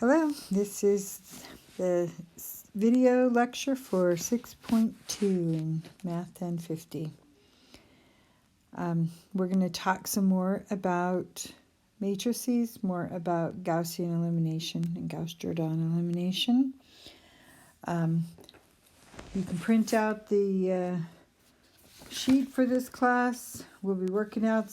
Hello, this is the video lecture for 6.2 in Math 1050. We're going to talk some more about matrices, more about Gaussian elimination and Gauss-Jordan elimination. You can print out the sheet for this class. We'll be working out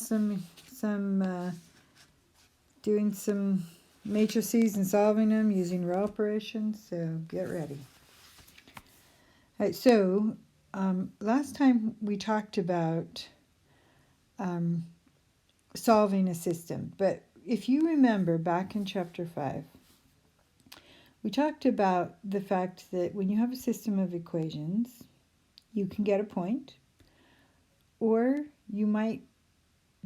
doing some matrices and solving them using row operations, so get ready. All right, so last time we talked about solving a system, but if you remember back in chapter 5, we talked about the fact that when you have a system of equations, you can get a point, or you might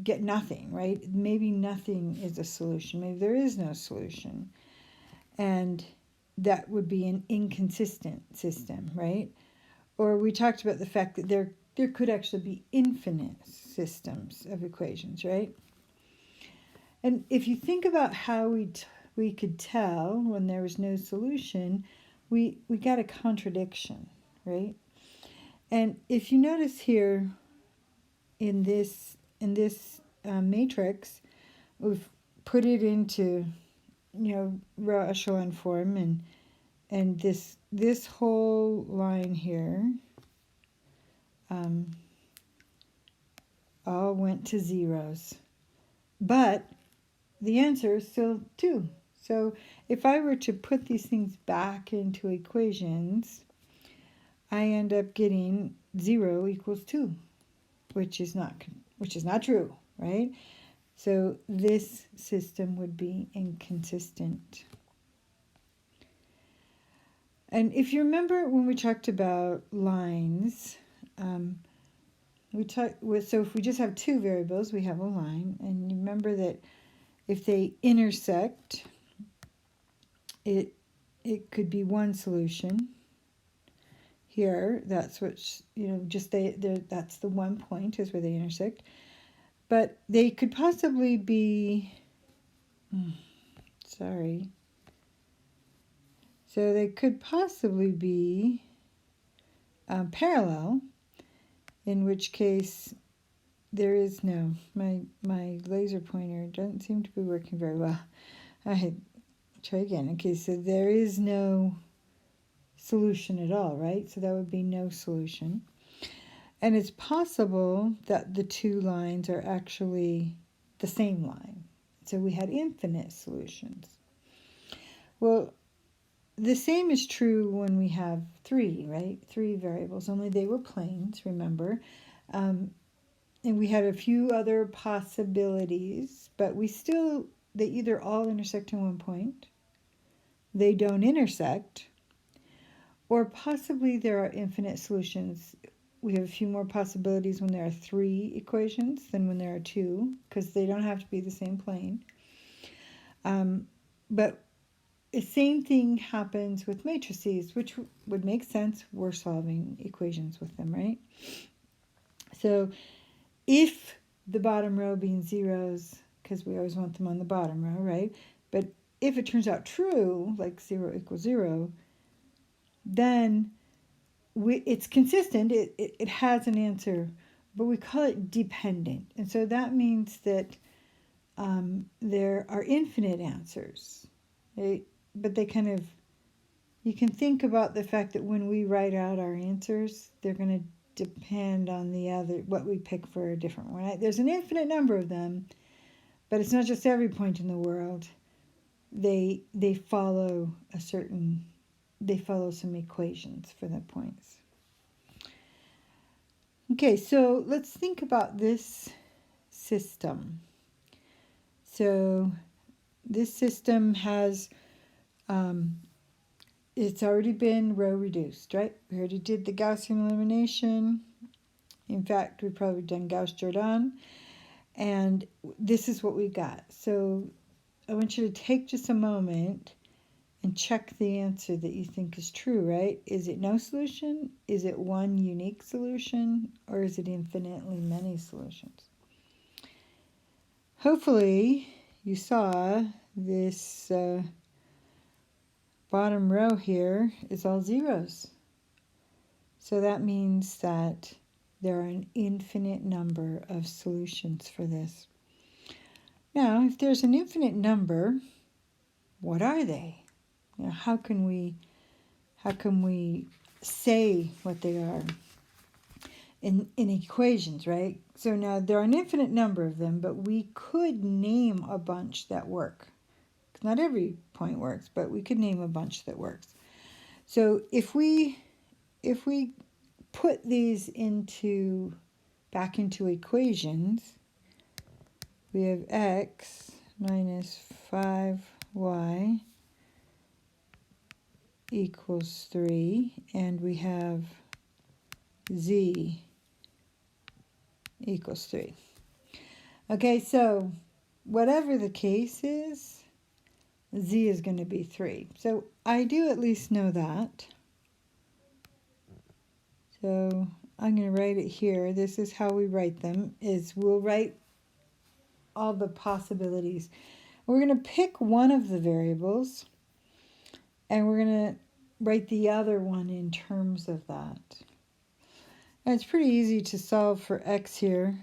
get nothing, right? Maybe nothing is a solution. Maybe there is no solution. And that would be an inconsistent system, right? Or we talked about the fact that there could actually be infinite systems of equations, right? And if you think about how we could tell when there was no solution, we got a contradiction, right? And if you notice here in this matrix, we've put it into row echelon form, and this whole line here all went to zeros, but the answer is still 2. So if I were to put these things back into equations, I end up getting 0 equals 2, which is not true, right? So this system would be inconsistent. And if you remember when we talked about lines, so if we just have 2 variables, we have a line. And you remember that if they intersect, it could be one solution. Here, that's what that's the one point is where they intersect. But they could possibly be, So they could possibly be parallel, in which case there is no, my laser pointer doesn't seem to be working very well. I try again. Okay, so there is no solution at all, right? So that would be no solution. And it's possible that the 2 lines are actually the same line. So we had infinite solutions. Well, the same is true when we have 3, right? 3 variables, only they were planes, remember. And we had a few other possibilities, but they either all intersect in one point, they don't intersect, or possibly there are infinite solutions. We have a few more possibilities when there are 3 equations than when there are 2, because they don't have to be the same plane. But the same thing happens with matrices, which would make sense. We're solving equations with them, right? So if the bottom row being zeros, because we always want them on the bottom row, right? But if it turns out true, like 0 equals 0, then it's consistent. It has an answer, but we call it dependent. And so that means that there are infinite answers, right? But you can think about the fact that when we write out our answers, they're going to depend on what we pick for a different one. Right? There's an infinite number of them, but it's not just every point in the world. They follow some equations for the points. Okay, so let's think about this system. So this system has it's already been row reduced, right? We already did the Gaussian elimination. In fact, we've probably done Gauss-Jordan. And this is what we got. So I want you to take just a moment and check the answer that you think is true, right? Is it no solution? Is it one unique solution? Or is it infinitely many solutions? Hopefully you saw this bottom row here is all zeros. So that means that there are an infinite number of solutions for this. Now, if there's an infinite number, what are they? You know, how can we say what they are in equations, right? So now there are an infinite number of them, but we could name a bunch that work. Not every point works, but we could name a bunch that works. So if we put these back into equations, we have x minus 5y equals 3, and we have z equals 3. Okay, so whatever the case is, z is going to be 3. So I do at least know that. So I'm going to write it here. This is how we write them, is we'll write all the possibilities. We're going to pick one of the variables, and we're going to write the other one in terms of that. And it's pretty easy to solve for x here.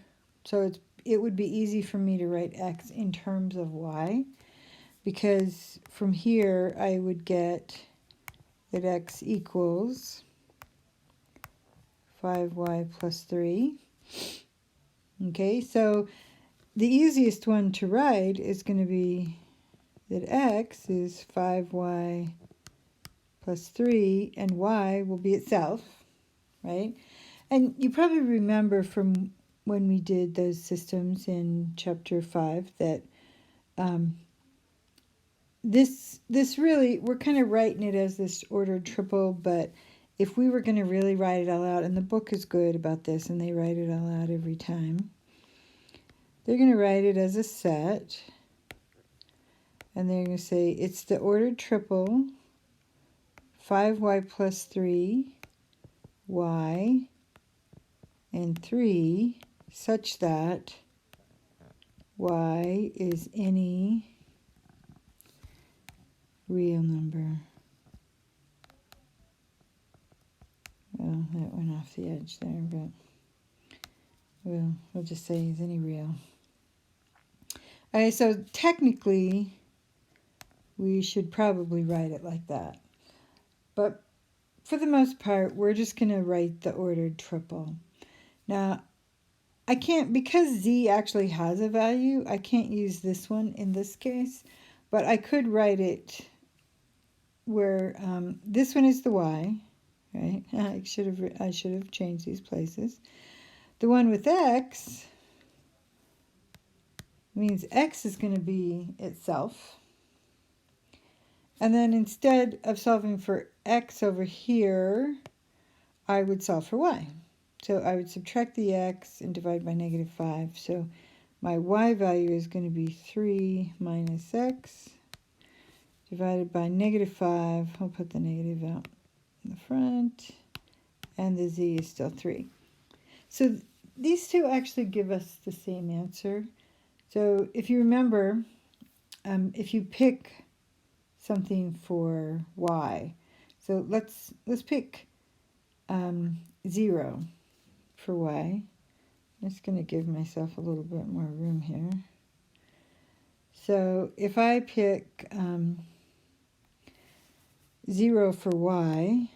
So it would be easy for me to write x in terms of y, because from here I would get that x equals 5y plus 3. Okay, so the easiest one to write is going to be that x is 5y plus 3, and y will be itself, right? And you probably remember from when we did those systems in chapter 5 that this really, we're kind of writing it as this ordered triple, but if we were going to really write it all out, and the book is good about this, and they write it all out every time, they're going to write it as a set, and they're going to say it's the ordered triple, 5y plus 3, y, and 3, such that y is any real number. Well, that went off the edge there, but we'll just say is any real. Okay, so technically we should probably write it like that. But for the most part, we're just going to write the ordered triple. Now, I can't, because z actually has a value, I can't use this one in this case, but I could write it where this one is the y, right? I should have changed these places. The one with x means x is going to be itself. And then instead of solving for x over here, I would solve for y. So I would subtract the x and divide by -5. So my y value is going to be 3 minus x divided by -5. I'll put the negative out in the front. And the z is still 3. So these two actually give us the same answer. So if you remember, if you pick something for y, so let's pick 0 for y. I'm just going to give myself a little bit more room here. So if I pick 0 for y,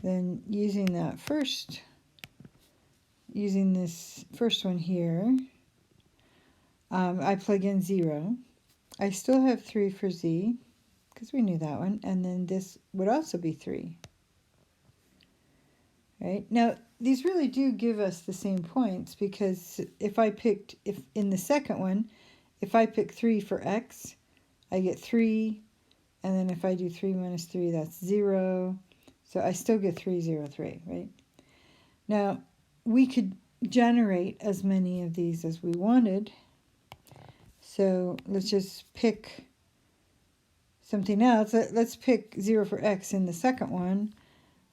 then using this first one here, I plug in 0. I still have 3 for z, because we knew that one, and then this would also be 3. Right? Now, these really do give us the same points, because if in the second one, if I pick 3 for x, I get 3, and then if I do 3 minus 3, that's 0. So I still get 3, 0, 3, right? Now, we could generate as many of these as we wanted. So let's just pick something else. Let's pick 0 for x in the second one.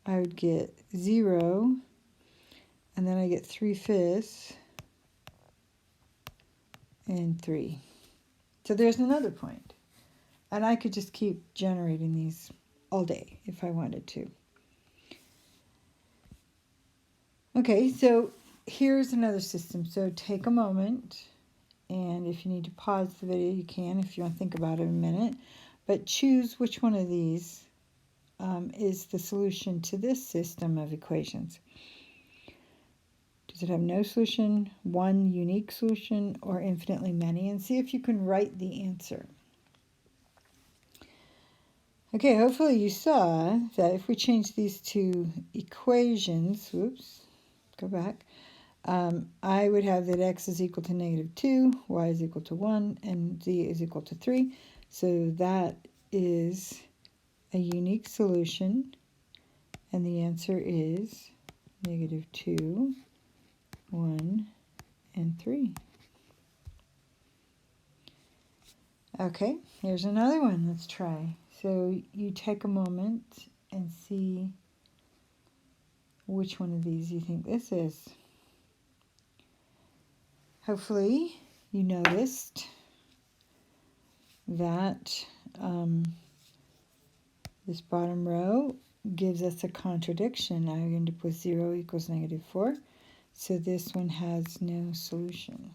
I would get 0, and then I get 3/5 and 3. So there's another point. And I could just keep generating these all day if I wanted to. Okay, so here's another system. So take a moment, and if you need to pause the video, you can if you want to think about it a minute. But choose which one of these is the solution to this system of equations. Does it have no solution, one unique solution, or infinitely many? And see if you can write the answer. Okay, hopefully you saw that if we change these two equations, whoops, go back, I would have that x is equal to -2, y is equal to 1, and z is equal to 3. So that is a unique solution, and the answer is -2, 1, and 3. Okay, here's another one. Let's try. So you take a moment and see which one of these you think this is. Hopefully you noticed that this bottom row gives us a contradiction. I'm going to put 0 equals -4. So this one has no solution.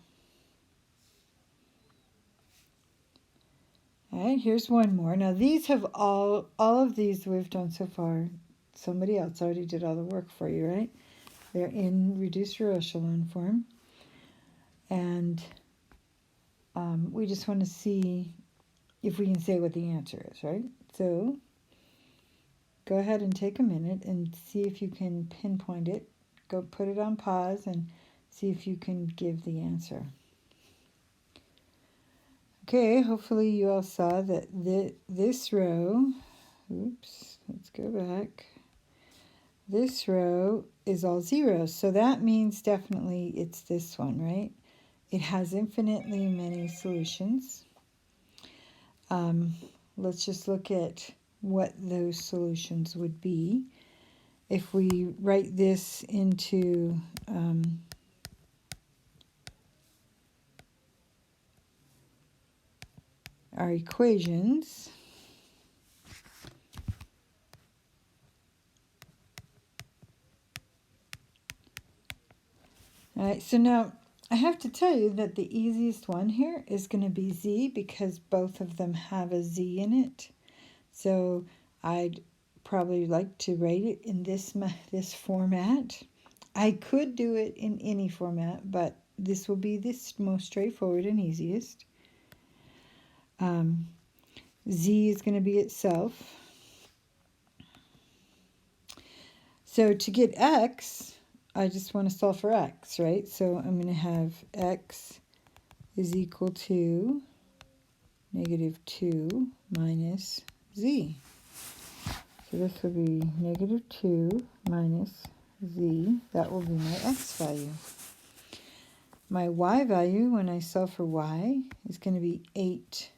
All right, here's one more. Now these have all of these we've done so far. Somebody else already did all the work for you, right? They're in reduced row echelon form. And we just want to see if we can say what the answer is, right? So go ahead and take a minute and see if you can pinpoint it. Go put it on pause and see if you can give the answer. Okay, hopefully you all saw that this row, oops, let's go back. This row is all zeros, so that means definitely it's this one, right? It has infinitely many solutions. Let's just look at what those solutions would be. If we write this into our equations, all right, so now I have to tell you that the easiest one here is going to be z because both of them have a z in it. So I'd probably like to write it in this format. I could do it in any format, but this will be this most straightforward and easiest. Z is going to be itself. So to get x, I just want to solve for x, right? So I'm going to have x is equal to -2 minus z. So this will be -2 minus z. That will be my x value. My y value, when I solve for y, is going to be 8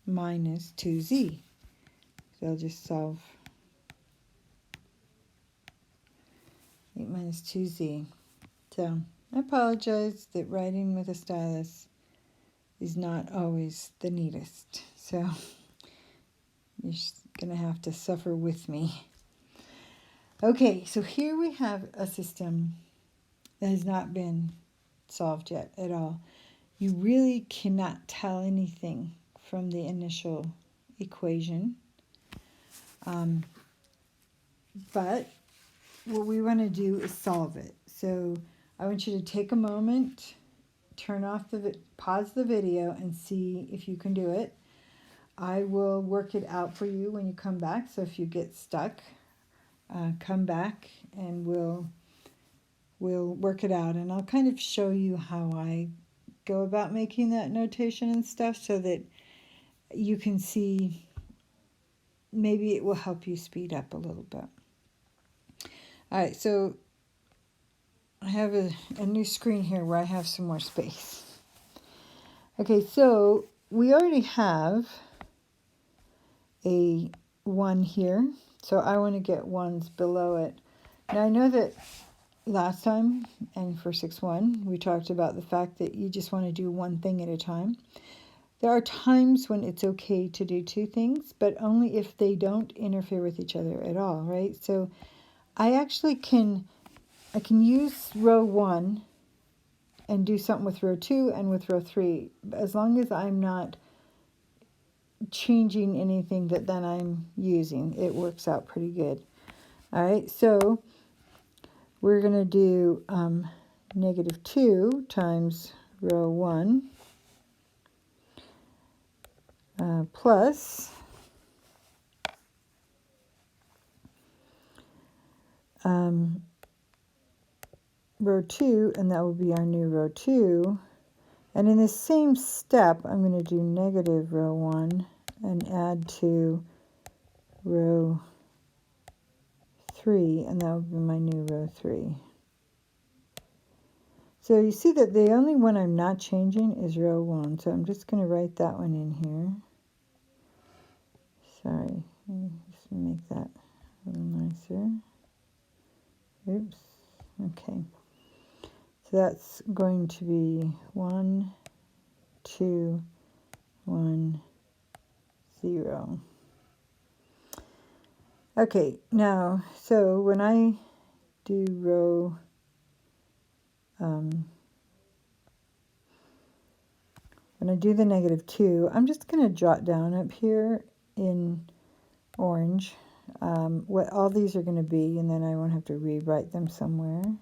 minus 2z. So I'll just solve 8 minus 2z. So I apologize that writing with a stylus is not always the neatest. So you're going to have to suffer with me. Okay, so here we have a system that has not been solved yet at all. You really cannot tell anything from the initial equation. But what we want to do is solve it. So I want you to take a moment, pause the video and see if you can do it. I will work it out for you when you come back. So if you get stuck, come back and we'll work it out. And I'll kind of show you how I go about making that notation and stuff so that you can see, maybe it will help you speed up a little bit. All right, so I have a new screen here where I have some more space. Okay, so we already have a 1 here, so I want to get 1s below it. Now I know that last time, and for 6-1, we talked about the fact that you just want to do one thing at a time. There are times when it's okay to do two things, but only if they don't interfere with each other at all, right? So I actually can use row 1 and do something with row 2 and with row 3, as long as I'm not changing anything that then I'm using. It works out pretty good. All right, so we're going to do -2 times row 1 plus row 2, and that will be our new row 2. And in the same step, I'm going to do negative row 1 and add to row 3, and that will be my new row 3. So you see that the only one I'm not changing is row 1, so I'm just going to write that one in here. Sorry, just make that a little nicer. Oops, okay. So that's going to be 1, 2, 1, 0. Okay, now, so when I do row, when I do the -2, I'm just going to jot down up here in orange what all these are going to be, and then I won't have to rewrite them somewhere.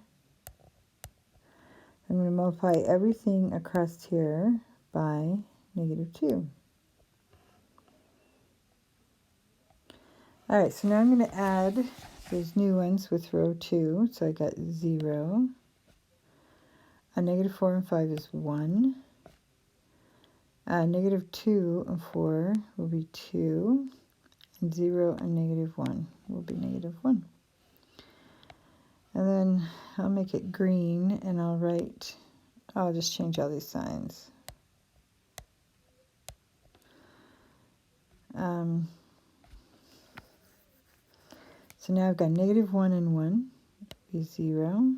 I'm going to multiply everything across here by -2. All right, so now I'm going to add those new ones with row 2. So I got 0. A -4 and 5 is 1. -2 and 4 will be 2. And 0 and -1 will be -1. And then I'll make it green, and I'll just change all these signs. So now I've got -1 and 1 will be 0.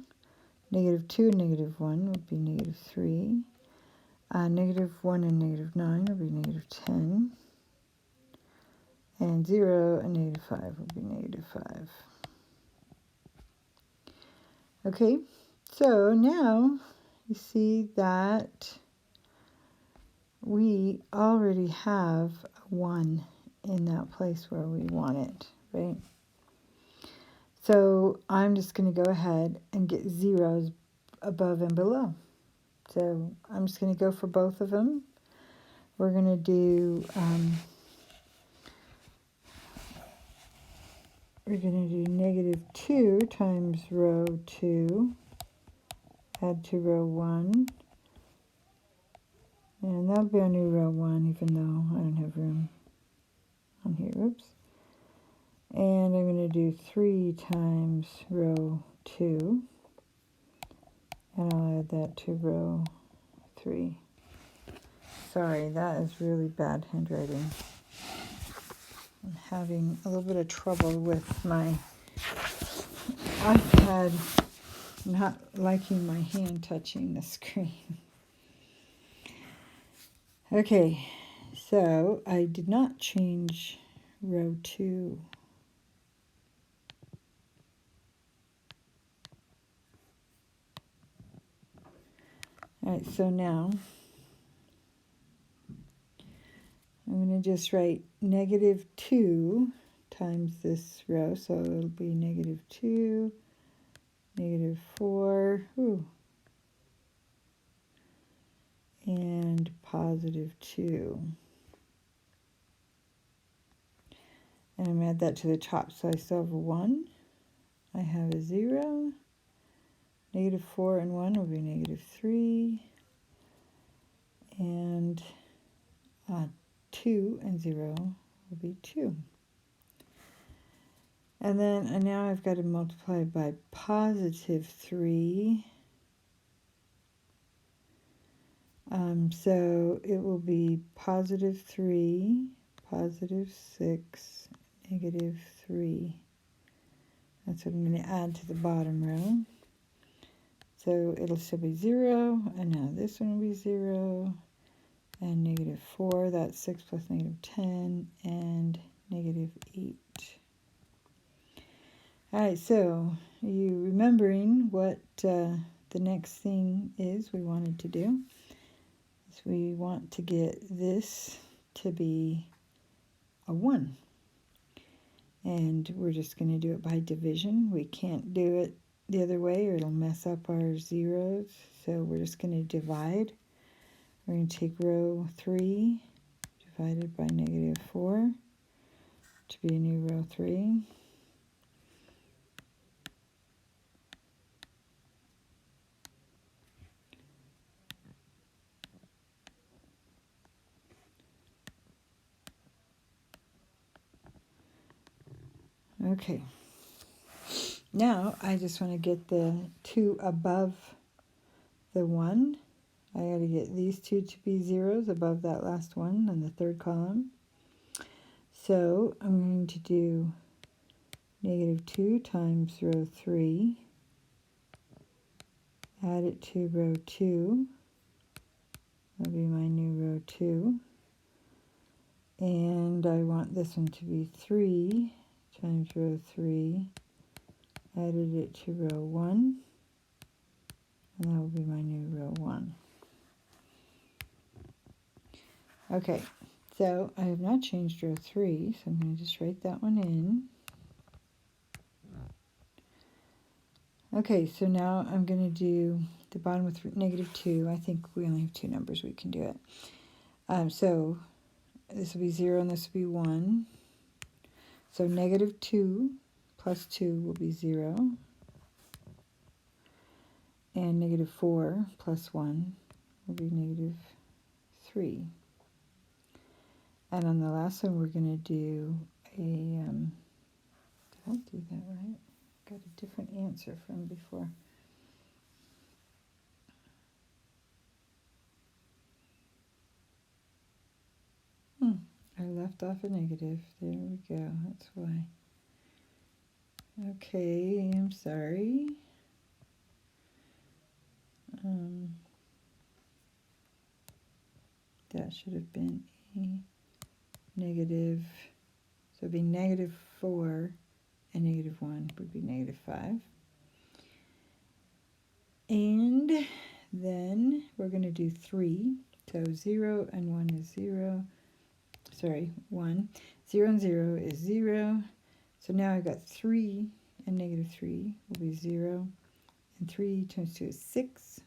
-2 and -1 will be -3. -1 and -9 will be -10. And 0 and -5 will be -5. Okay, so now you see that we already have a 1 in that place where we want it, right? So I'm just going to go ahead and get zeros above and below. So I'm just going to go for both of them. We're going to do -2 times row 2, add to row 1, and that'll be our new row 1, even though I don't have room on here. Oops. And I'm going to do 3 times row 2, and I'll add that to row 3. Sorry, that is really bad handwriting. I'm having a little bit of trouble with my iPad not liking my hand touching the screen. Okay, so I did not change row 2. All right, so now I'm going to just write -2 times this row, so it'll be -2, -4, and +2. And I'm going to add that to the top, so I still have a 1. I have a 0. -4 and 1 will be -3. And 2 and 0 will be 2. And then now I've got to multiply by +3. So it will be +3, +6, -3. That's what I'm going to add to the bottom row. So it'll still be 0, and now this one will be 0, and negative 4. That's 6 plus negative 10 and negative 8. All right, so are you remembering what the next thing is we wanted to do? So we want to get this to be a 1. And we're just going to do it by division. We can't do it the other way or it'll mess up our zeros. So we're just going to divide. We're going to take row 3 divided by negative 4 to be a new row 3. Okay. Now I just want to get the 2 above the 1. I got to get these 2 to be zeros above that last one in the third column. So I'm going to do negative 2 times row 3. Add it to row 2. That'll be my new row 2. And I want this one to be 3 times row 3. Added it to row 1. And that will be my new row 1. Okay, so I have not changed row 3, so I'm going to just write that one in. Okay, so now I'm going to do the bottom with negative 2. I think we only have 2 numbers, we can do it. So this will be 0 and this will be 1. So negative 2 plus 2 will be 0. And negative 4 plus 1 will be negative 3. And on the last one, we're going to do a, did I do that right? Got a different answer from before. I left off a negative. There we go. That's why. Okay, I'm sorry. That should have been a negative. So it'd be negative 4 and negative 1 would be negative 5. And then we're going to do 3. So 0 and 1 is 0. Sorry, 1. 0 and 0 is 0. So now I've got 3 and negative 3 will be 0. And 3 times 2 is 6.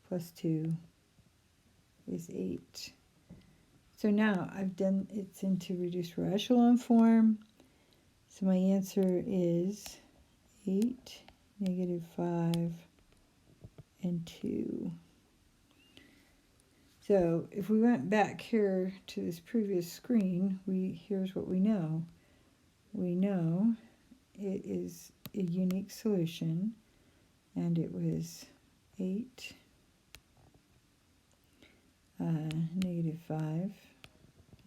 Plus 2 is 8. So now I've done it's into reduced row echelon form. So my answer is 8, negative 5, and 2. So if we went back here to this previous screen, here's what we know. We know it is a unique solution, and it was 8, negative 5, and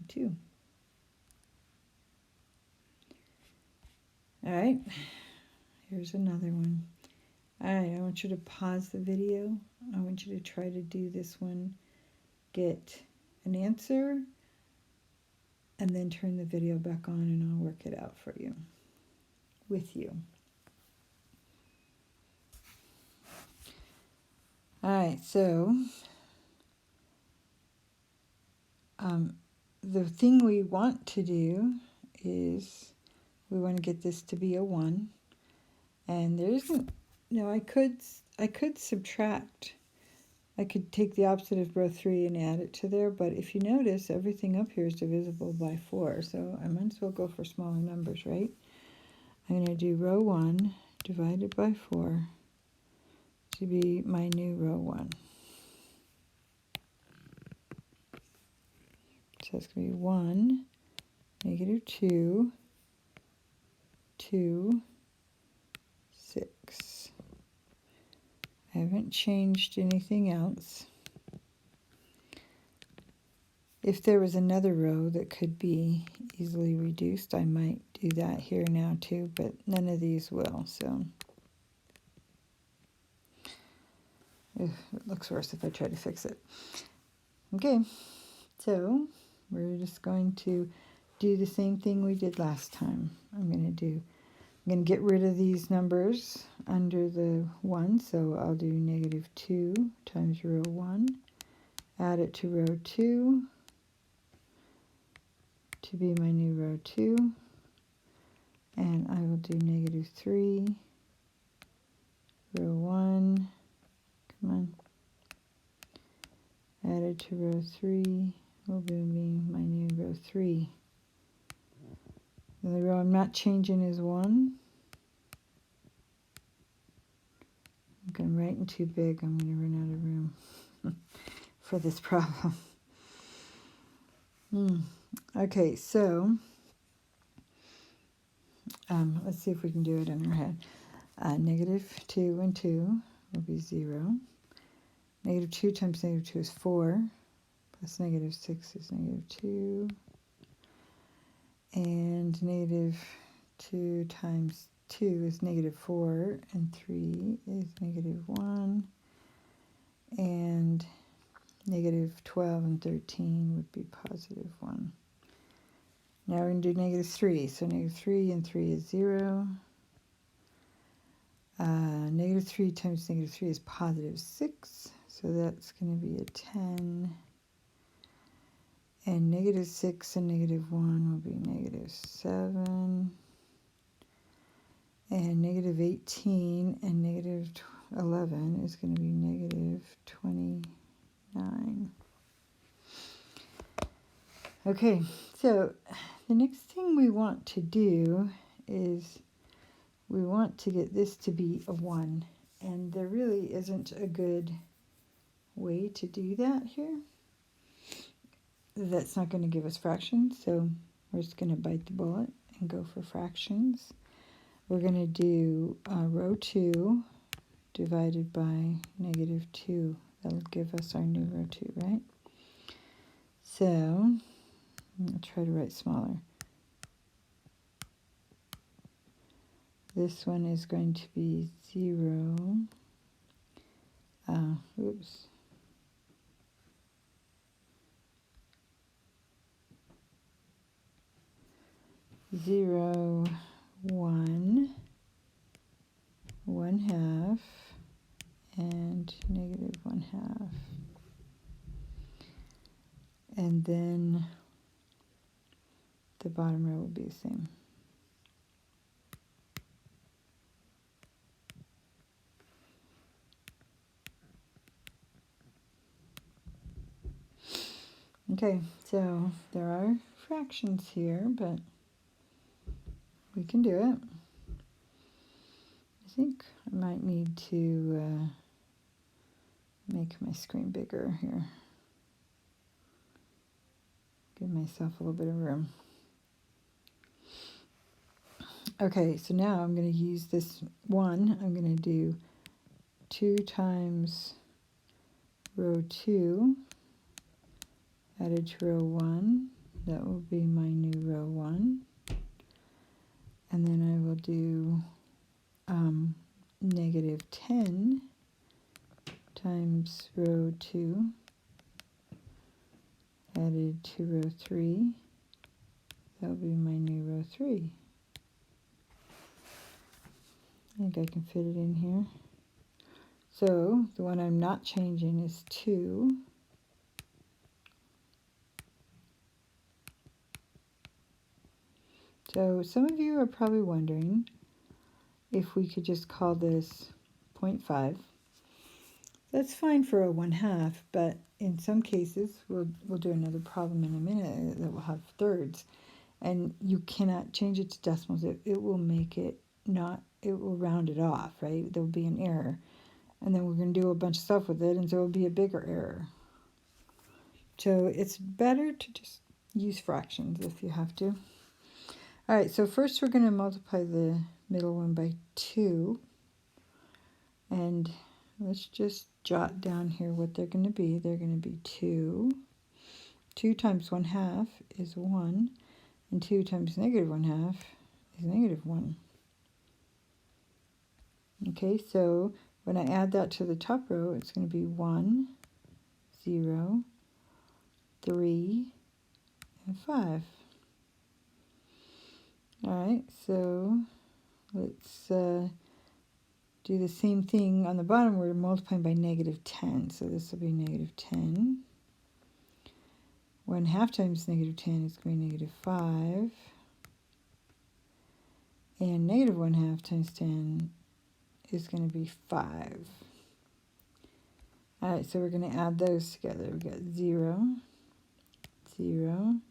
2. All right, here's another one. All right, I want you to pause the video. I want you to try to do this one. Get an answer, and then turn the video back on, and I'll work it out for you, with you. All right, so the thing we want to do is we want to get this to be a 1, and there isn't, no, I could subtract. I could take the opposite of row 3 and add it to there, but if you notice, everything up here is divisible by 4, so I might as well go for smaller numbers, right? I'm going to do row 1 divided by 4 to be my new row 1. So it's going to be 1, negative 2, 2, 6. I haven't changed anything else. If there was another row that could be easily reduced, I might do that here now too, but none of these will, so. Ugh, it looks worse if I try to fix it. Okay. So we're just going to do the same thing we did last time. I'm going to get rid of these numbers under the 1, so I'll do negative 2 times row 1, add it to row 2 to be my new row 2, and I will do negative 3, row 1, come on, added to row 3 will be my new row 3. The row I'm not changing is 1. I'm writing too big, I'm going to run out of room for this problem. Okay, so let's see if we can do it in our head. Negative 2 and 2 will be 0. Negative 2 times negative 2 is 4, plus negative 6 is negative 2. And negative 2 times 2 is negative 4, and 3 is negative 1. And negative 12 and 13 would be positive 1. Now we're going to do negative 3. So negative 3 and 3 is 0. Negative 3 times negative 3 is positive 6. So that's going to be a 10. And negative 6 and negative 1 will be negative 7. And negative 18 and negative 11 is going to be negative 29. Okay, so the next thing we want to do is we want to get this to be a 1. And there really isn't a good way to do that here. That's not going to give us fractions, so we're just going to bite the bullet and go for fractions. We're going to do row 2 divided by negative 2. That'll give us our new row 2, right? So I'll try to write smaller. This one is going to be 0. Oops. 0, 1, 1/2, and negative 1/2. And then the bottom row will be the same. Okay, so there are fractions here, but we can do it. I think I might need to make my screen bigger here. Give myself a little bit of room. Okay, so now I'm going to use this 1. I'm going to do 2 times row 2 added to row 1. That will be my new row 1. And then I will do negative 10 times row 2 added to row 3. That will be my new row 3. I think I can fit it in here. So the one I'm not changing is 2. So some of you are probably wondering if we could just call this 0.5. That's fine for a 1/2, but in some cases, we'll do another problem in a minute that will have thirds, and you cannot change it to decimals. It will make it not, it will round it off, right? There'll be an error, and then we're going to do a bunch of stuff with it, and so it'll be a bigger error. So it's better to just use fractions if you have to. All right, so first we're going to multiply the middle one by 2, and let's just jot down here what they're going to be. They're going to be 2. 2 times 1/2 is 1, and 2 times negative 1/2 is negative 1. Okay, so when I add that to the top row, it's going to be 1, 0, 3, and 5. All right, so let's do the same thing on the bottom. We're multiplying by negative 10, so this will be negative 10. 1/2 times negative 10 is going to be negative 5. And negative 1/2 times 10 is going to be 5. All right, so we're going to add those together. We've got 0, 0.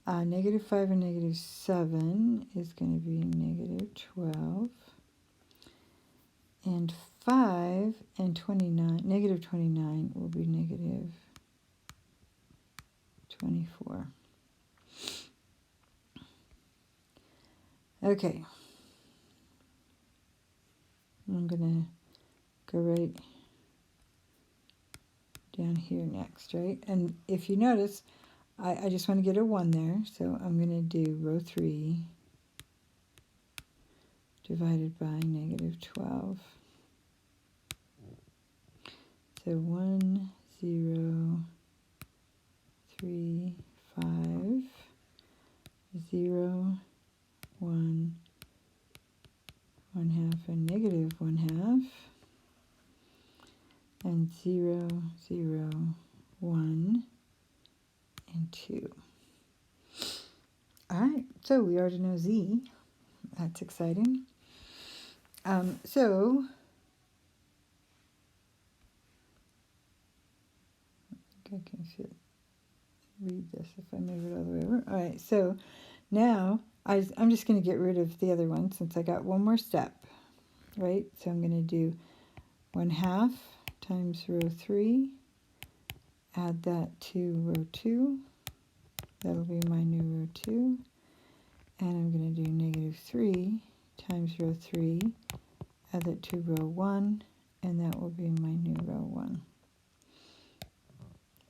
Negative 5 and negative 7 is going to be negative 12. And 5 and 29, negative 29 will be negative 24. Okay. I'm going to go right down here next, right? And if you notice, I just want to get a 1 there, so I'm going to do row 3 divided by negative 12. So 1, 0, 3, 5, 0, 1, 1/2, and negative 1/2, and 0, 0, 1, and 2. All right, so we already know z. That's exciting. So I think I can read this if I move it all the way over. All right, so now I'm just going to get rid of the other one since I got one more step, right? So I'm going to do 1/2 times row 3, add that to row 2. That'll be my new row 2. And I'm going to do negative 3 times row 3, add that to row 1, and that will be my new row 1.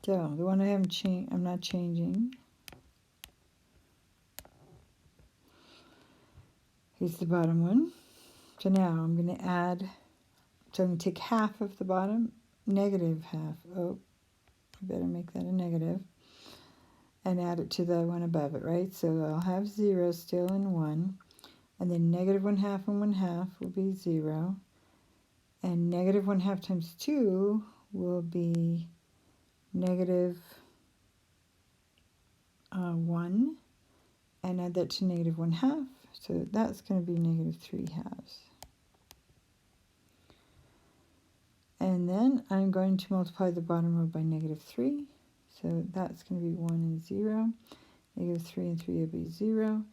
So the one I'm not changing is the bottom one. So now I'm going to add, so I'm going to take half of the bottom, negative half. Oh, I better make that a negative. And add it to the one above it, right? So I'll have 0 still in 1. And then negative 1/2 and 1/2 will be 0. And negative 1/2 times 2 will be negative 1. And add that to negative 1/2. So that's going to be negative 3/2. And then I'm going to multiply the bottom row by negative 3. So that's going to be 1 and 0. Negative 3 and 3 will be 0.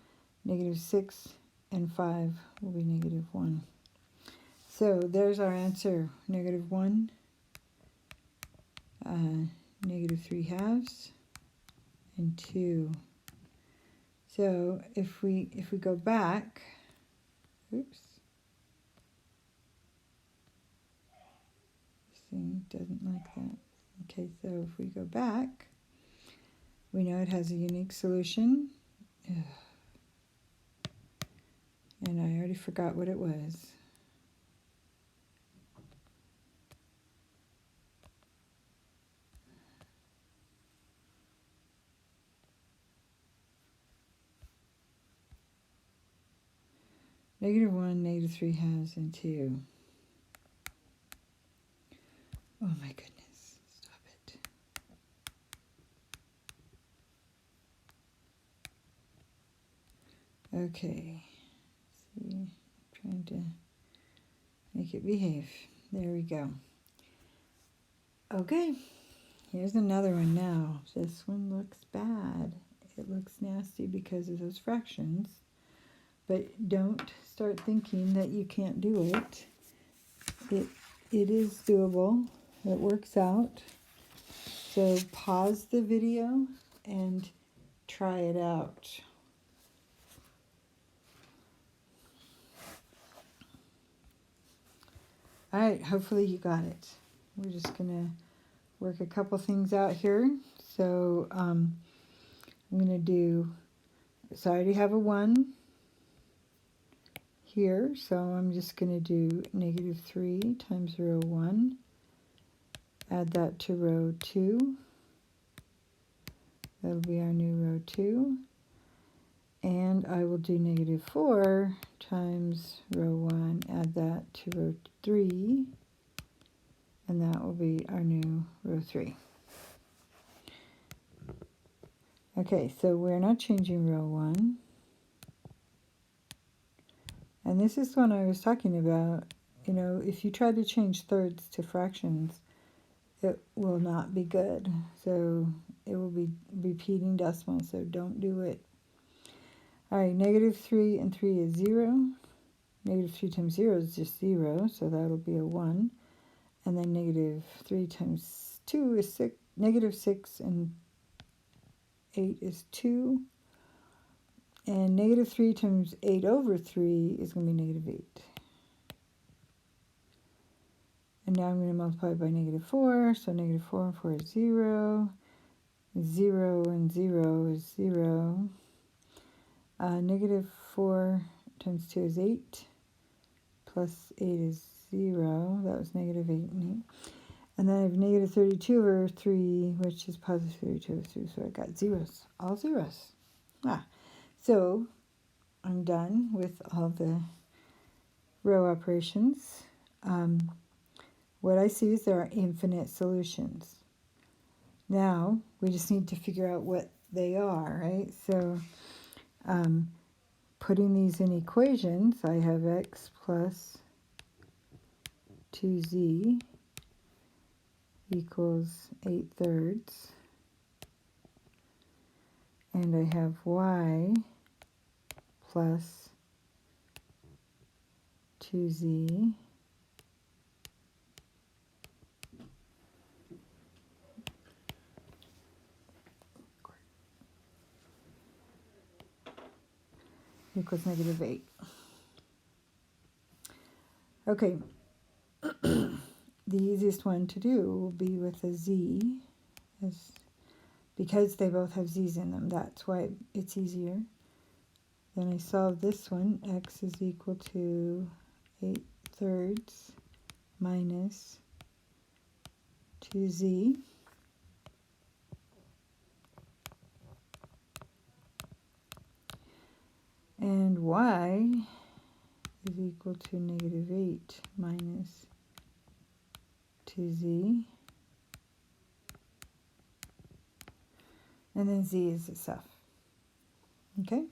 Negative 6 and 5 will be negative 1. So there's our answer. Negative 1, negative 3/2, and 2. So if we go back, oops, this thing doesn't like that. Okay, so if we go back, we know it has a unique solution. Ugh. And I already forgot what it was. Negative 1, negative 3/2, and 2. Oh my goodness, stop it. Okay, see, I'm trying to make it behave. There we go. Okay, here's another one now. This one looks bad. It looks nasty because of those fractions. But don't start thinking that you can't do it. It is doable. It works out. So pause the video and try it out. All right, hopefully you got it. We're just going to work a couple things out here. So I'm going to do, so I already have a 1 here, so I'm just going to do negative 3 times row 1, add that to row 2, That'll be our new row 2. And I will do negative 4 times row 1, add that to row 3, and that will be our new row 3. Okay, so we're not changing row 1. And this is one I was talking about. You know, if you try to change thirds to fractions, it will not be good. So it will be repeating decimals, so don't do it. All right, negative 3 and 3 is 0. Negative 3 times 0 is just 0, so that'll be a 1. And then negative 3 times 2 is 6. Negative 6 and 8 is 2. And negative 3 times 8 over 3 is going to be negative 8. And now I'm going to multiply by negative 4. So negative 4 and 4 is 0. 0 and 0 is 0. Negative 4 times 2 is 8. Plus 8 is 0. That was negative 8 and 8. And then I have negative 32 over 3, which is positive 32 over 3. So I got zeros, all zeros. So I'm done with all the row operations. What I see is there are infinite solutions. Now we just need to figure out what they are, right? So putting these in equations, I have x plus 2z equals 8/3. And I have y plus 2z equals negative 8. Okay, the easiest one to do will be with a z, because they both have z's in them. That's why it's easier. Then I solve this one. X is equal to 8/3 minus 2z. And y is equal to negative 8 minus 2z. And then z is itself. Okay?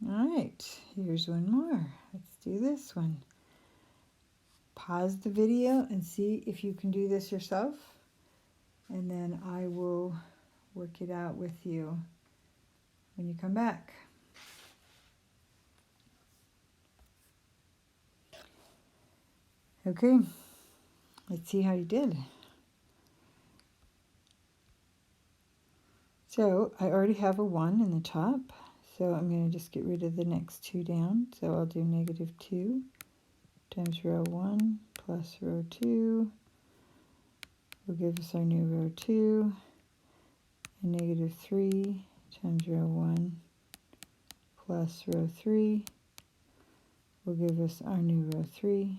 All right, here's one more. Let's do this one. Pause the video and see if you can do this yourself. And then I will work it out with you when you come back. Okay, let's see how you did. So I already have a 1 in the top, so I'm going to just get rid of the next 2 down. So I'll do negative 2 times row 1 plus row 2 will give us our new row 2, and negative 3 times row 1 plus row 3 will give us our new row 3.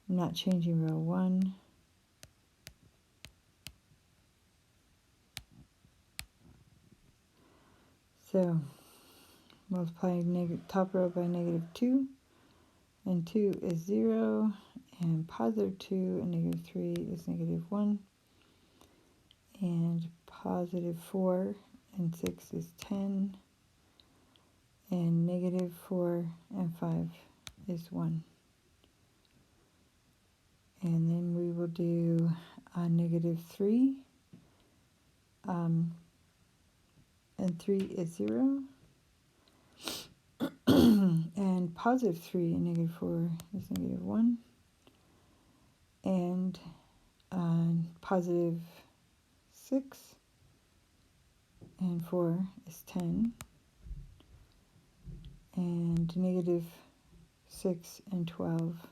I'm not changing row 1. So multiply top row by negative 2, and 2 is 0, and positive 2 and negative 3 is negative 1, and positive 4 and 6 is 10, and negative 4 and 5 is 1. And then we will do negative 3, and 3 is 0, and positive 3 and negative 4 is negative 1, and positive 6 and 4 is 10, and negative 6 and 12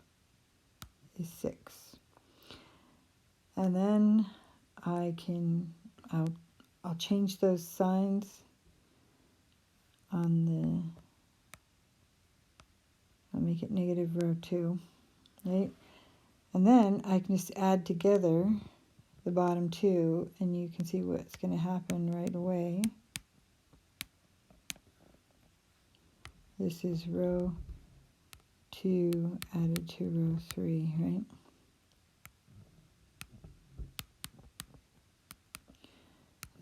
is 6. And then I'll change those signs on I'll make it negative row 2, right? And then I can just add together the bottom two, and you can see what's going to happen right away. This is row 2 added to row 3, right?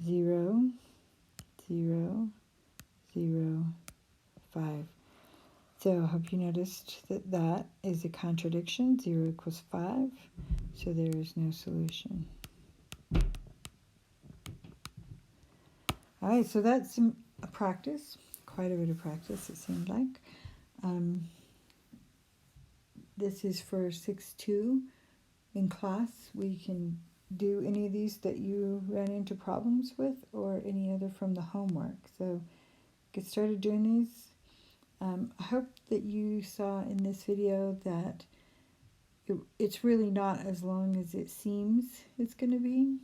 Zero, 0, 0, 5. So I hope you noticed that that is a contradiction. 0 equals 5, so there is no solution. All right, so that's a practice, quite a bit of practice it seemed like. This is for 6-2 in class. We can do any of these that you ran into problems with or any other from the homework. So get started doing these. I hope that you saw in this video that it's really not as long as it seems it's going to be.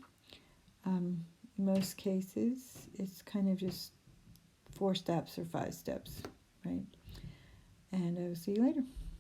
In most cases, it's kind of just 4 steps or 5 steps, right? And I will see you later.